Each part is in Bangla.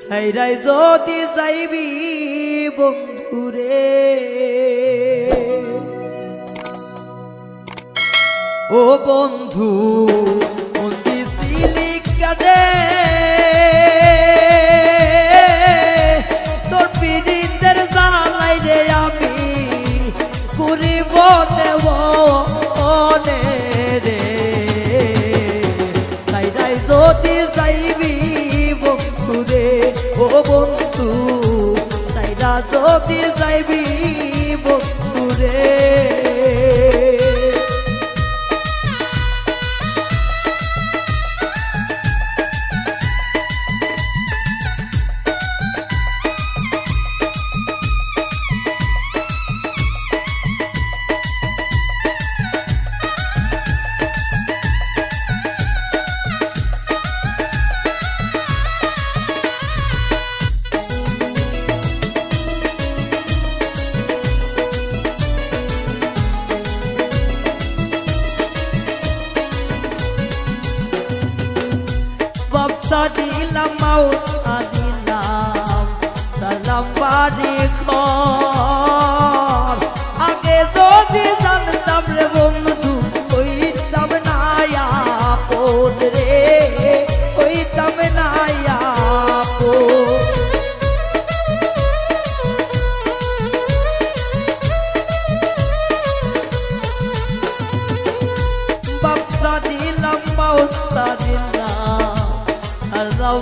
ছাইরাই যদি যাইবি বন্ধুরে ও বন্ধু মন্দি সিলি কাদে তোর পীড়িতের জানাই রে আমি করিব দেব রে ছাইরাই যদি যাইবি বন্ধুরে ও বন্ধু ছাইরা যদি যাইবি বন্ধুরে দিলাম মাউস দিলাম সালাম বাড়ি ঘর আগে যদি জানতাম রে বন্ধু কইতাম না আপন রে কইতাম না আপন বাপসা দিলাম মাউস দিলাম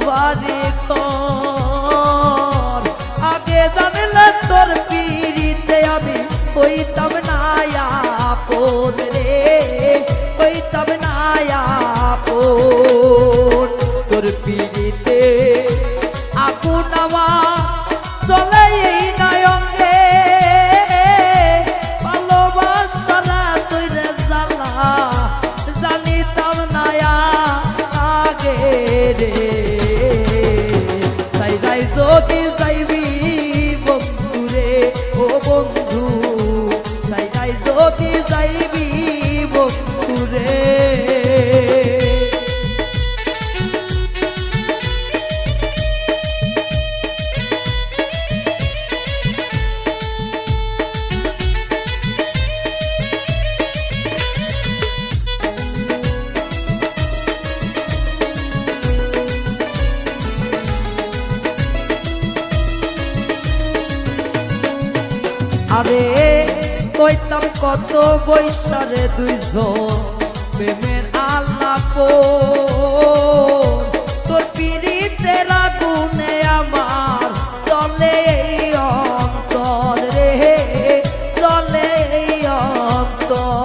বাড়ি তোর আগে জানলে তোর পিড়িতে আমি কইতাম না আপন রে কইতাম না আপন তোর পিড়িতে আগুন আমার চলে এই নয়ঙ্গে ভালোবাসারা তুই রে জ্বালা জানিতাম না আগে রে যদি যাইবি বন্ধুরে ও বন্ধু ছাইরাই যদি যাইবি বন্ধুরে আরে কইতাম কত বৈশারে দুইজন প্রেমের আলাপ তোর পীড়িতের আগুনে আমার চলে এই অন্তর রে চলে এই অন্তর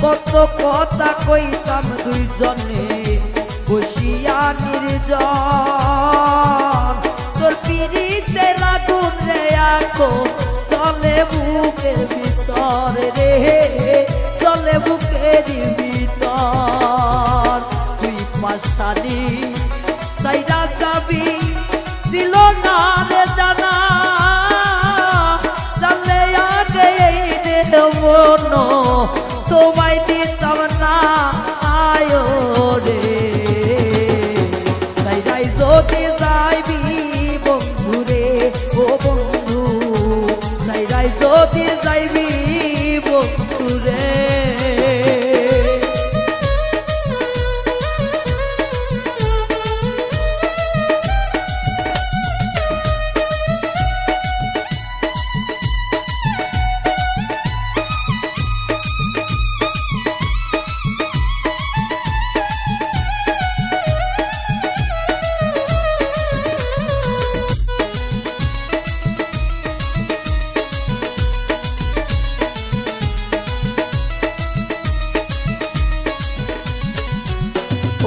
কত কথা কইতাম দুইজনে বসিয়া নির্জন তোর পীড়িতের আগুন রে আগুন চলে বুকের ভিতর রে চলে বুকের ভিতর তুই পাশালি সাইরা যাবি ছিল না রে জানা জানলে আগে এই দেব তোমায় দিতাম না আয়ো রে ছাইরাই যদি যাইবি বন্ধুরে ও বন্ধু ছাইরাই যদি যাইবি বন্ধুরে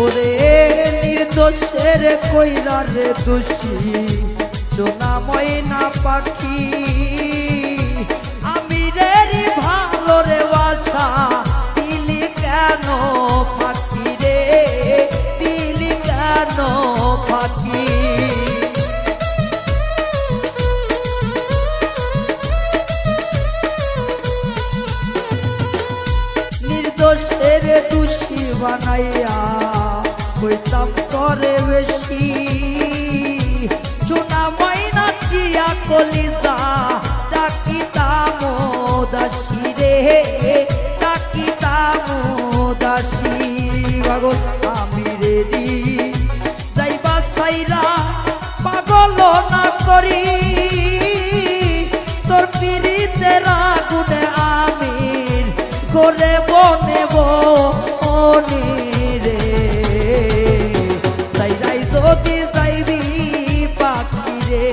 ওরে নির্দোষের কইরা রে দোষী সোনা ময়না পাখি আমি রে ভালো রে বাসা দিলি কেন পাখি রে দিলি কেন পাখি বানাইয়া কইতাম করে বেশি সোনা ময়না টিয়া কলিজা ডাকিতাম দাসী রে ডাকিতাম দাসী পাগল আমি রেডি যাইবা সাইরা পাগল না করি তোর পিরিতের আগুনে আমির করে বনে বনে রে সাইরাই যদি যাইবি পাখি রে